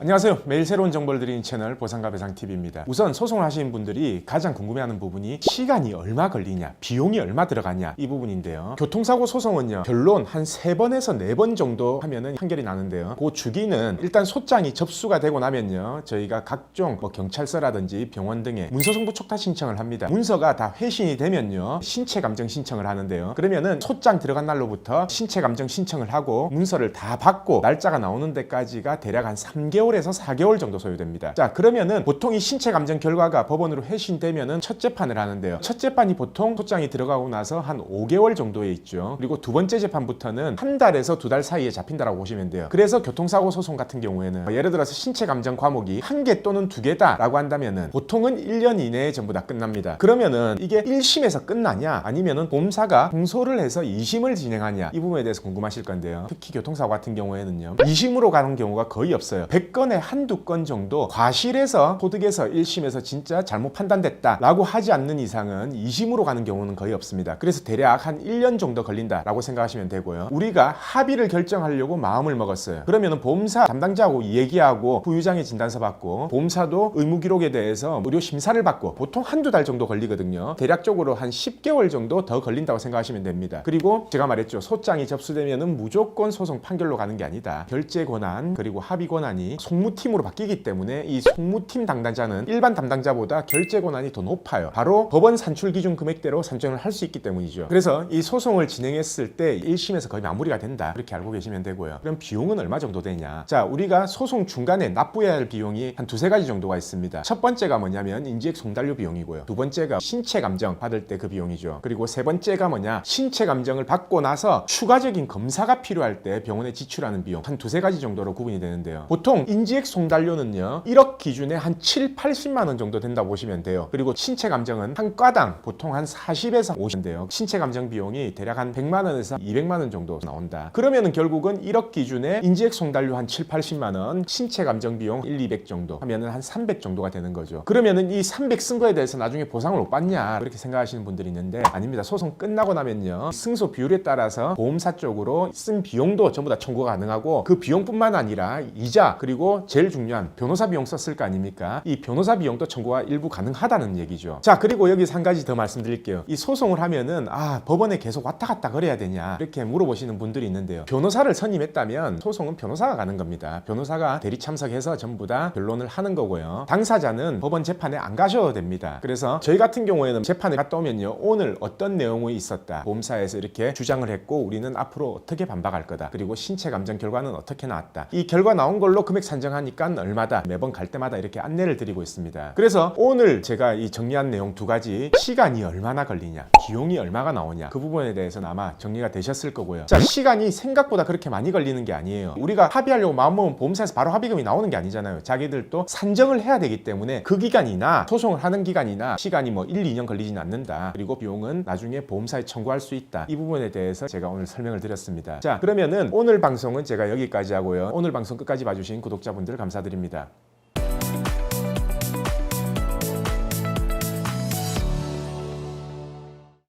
안녕하세요. 매일 새로운 정보를 드리는 채널 보상가 배상TV입니다. 우선 소송을 하시는 분들이 가장 궁금해하는 부분이 시간이 얼마 걸리냐, 비용이 얼마 들어가냐 이 부분인데요. 교통사고 소송은요, 결론 한 3번에서 4번 정도 하면은 판결이 나는데요. 그 주기는 일단 소장이 접수가 되고 나면요, 저희가 각종 경찰서라든지 병원 등에 문서송부 촉탁 신청을 합니다. 문서가 다 회신이 되면요, 신체감정 신청을 하는데요. 그러면은 소장 들어간 날로부터 신체감정 신청을 하고 문서를 다 받고 날짜가 나오는 데까지가 대략 한 3개월에서 4개월 정도 소요됩니다. 자, 그러면은 보통 이 신체 감정 결과가 법원으로 회신되면은 첫 재판을 하는데요. 첫 재판이 보통 소장이 들어가고 나서 한 5개월 정도에 있죠. 그리고 두 번째 재판부터는 한 달에서 2달 사이에 잡힌다라고 보시면 돼요. 그래서 교통사고 소송 같은 경우에는 예를 들어서 신체 감정 과목이 1개 또는 2개다라고 한다면은 보통은 1년 이내에 전부 다 끝납니다. 그러면은 이게 1심에서 끝나냐, 아니면은 보험사가 공소를 해서 2심을 진행하냐, 이 부분에 대해서 궁금하실 건데요. 특히 교통사고 같은 경우에는요, 2심으로 가는 경우가 거의 없어요. 100건에 한두 건 정도 과실해서 소득에서 1심에서 진짜 잘못 판단됐다 라고 하지 않는 이상은 2심으로 가는 경우는 거의 없습니다. 그래서 대략 한 1년 정도 걸린다 라고 생각하시면 되고요. 우리가 합의를 결정하려고 마음을 먹었어요. 그러면은 보험사 담당자하고 얘기하고 후유장애 진단서 받고 보험사도 의무기록에 대해서 무료 심사를 받고 보통 한두 달 정도 걸리거든요. 대략적으로 한 10개월 정도 더 걸린다고 생각하시면 됩니다. 그리고 제가 말했죠, 소장이 접수되면은 무조건 소송 판결로 가는 게 아니다. 결재 권한 그리고 합의 권한이 송무팀으로 바뀌기 때문에 이 송무팀 담당자는 일반 담당자보다 결재 권한이 더 높아요. 바로 법원 산출 기준 금액대로 산정을 할 수 있기 때문이죠. 그래서 이 소송을 진행했을 때 1심에서 거의 마무리가 된다, 그렇게 알고 계시면 되고요. 그럼 비용은 얼마 정도 되냐? 자, 우리가 소송 중간에 납부해야 할 비용이 한 2-3가지 정도가 있습니다. 첫 번째가 뭐냐면 인지액 송달료 비용이고요. 두 번째가 신체 감정 받을 때 그 비용이죠. 그리고 세 번째가 뭐냐, 신체 감정을 받고 나서 추가적인 검사가 필요할 때 병원에 지출하는 비용, 한 2-3가지 정도로 구분이 되는데요. 보통 인지액 송달료는요, 1억 기준에 한 7-80만 원 정도 된다고 보시면 돼요. 그리고 신체 감정은 한 과당 보통 한 40에서 50인데요. 신체 감정 비용이 대략 한 100만 원에서 200만 원 정도 나온다. 그러면은 결국은 1억 기준에 인지액 송달료 한 7-80만 원, 신체 감정 비용 1-200 정도 하면은 한 300 정도가 되는 거죠. 그러면은 이 300 쓴 거에 대해서 나중에 보상을 못 받냐, 그렇게 생각하시는 분들이 있는데 아닙니다. 소송 끝나고 나면요, 승소 비율에 따라서 보험사 쪽으로 쓴 비용도 전부 다 청구가 가능하고, 그 비용뿐만 아니라 이자, 그리고 제일 중요한 변호사 비용 썼을 거 아닙니까? 이 변호사 비용도 청구가 일부 가능하다는 얘기죠. 자, 그리고 여기서 한 가지 더 말씀드릴게요. 이 소송을 하면은 법원에 계속 왔다 갔다 그래야 되냐, 이렇게 물어보시는 분들이 있는데요. 변호사를 선임했다면 소송은 변호사가 가는 겁니다. 변호사가 대리 참석해서 전부 다 변론을 하는 거고요. 당사자는 법원 재판에 안 가셔도 됩니다. 그래서 저희 같은 경우에는 재판에 갔다 오면요, 오늘 어떤 내용이 있었다, 보험사에서 이렇게 주장을 했고 우리는 앞으로 어떻게 반박할 거다, 그리고 신체 감정 결과는 어떻게 나왔다, 이 결과 나온 걸로 금액 산정하니까 얼마다, 매번 갈 때마다 이렇게 안내를 드리고 있습니다. 그래서 오늘 제가 이 정리한 내용 2가지, 시간이 얼마나 걸리냐, 비용이 얼마가 나오냐, 그 부분에 대해서는 아마 정리가 되셨을 거고요. 자, 시간이 생각보다 그렇게 많이 걸리는 게 아니에요. 우리가 합의하려고 마음먹으면 보험사에서 바로 합의금이 나오는 게 아니잖아요. 자기들도 산정을 해야 되기 때문에 그 기간이나 소송을 하는 기간이나 시간이 1-2년 걸리진 않는다. 그리고 비용은 나중에 보험사에 청구할 수 있다. 이 부분에 대해서 제가 오늘 설명을 드렸습니다. 자, 그러면은 오늘 방송은 제가 여기까지 하고요. 오늘 방송 끝까지 봐주신 구독자분들 감사드립니다.